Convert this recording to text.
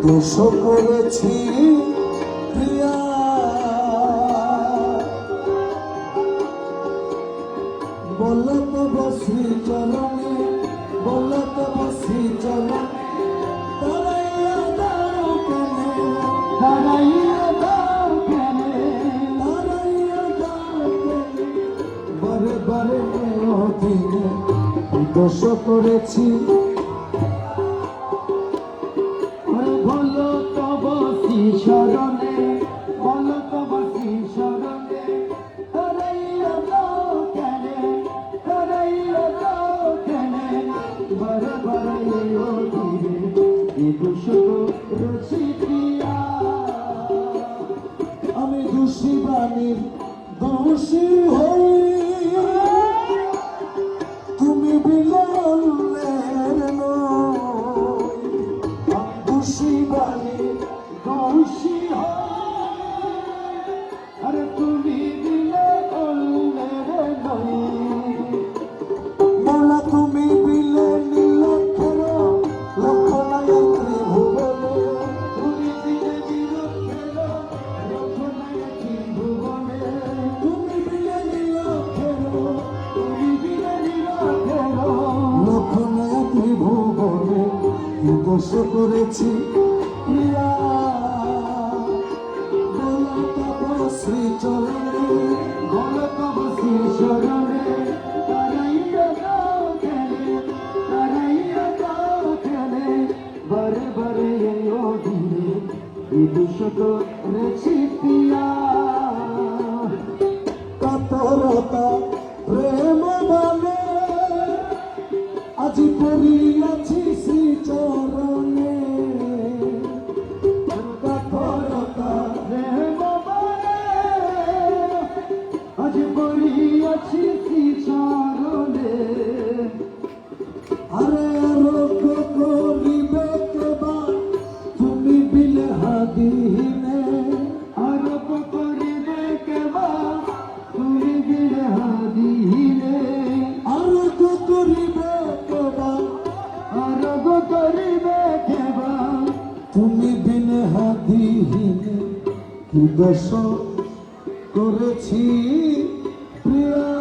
দোষ করেছি প্রিয়া, বলো তো বসি চলনে, বলো তো বসি চলনে, তারাইয়া দাও কেনে, তারাইয়া দাও কেনে, তারাইয়া দাও কেনে, বারে বারে দিনে দোষ করেছি। শরণে বলো তো বসি শরণে, তারাইয়া দাও কেনে, তারাইয়া দাও কেনে, বারে বারে ও দিনে এ দোষ করেছি প্রিয়া। আমি দোষী বাণীর দোষী হই, তুমি বিলনের নই। আমি দোষী বাণীর দোষী আরে তুমি দিলে মোলা, তুমি বিলে নীল লক্ষণায় ত্রিভুবনে, তুমি দিলে নীল ত্রিভুবনে, তুমি বিলে নীল তুমি বিলে নীল লক্ষণায় ত্রিভুবনে দোষ করেছি প্রিয়া। শ্রী চরণে বলো তো বসি শরণে, তারাইয়া দাও কেনে, তারাইয়া দাও কেনে, বারে বারে ও দিনে এ দোষ করেছি প্রিয়া। কাতরতা প্রেম বলে আজি পড়িয়াছি শ্রী চরণে, কাতরতা প্রেম আজ পড়িয়াছি শ্রী চরণে, তুমি বিনে হাদিহীন কি দোষ করেছি প্রিয়া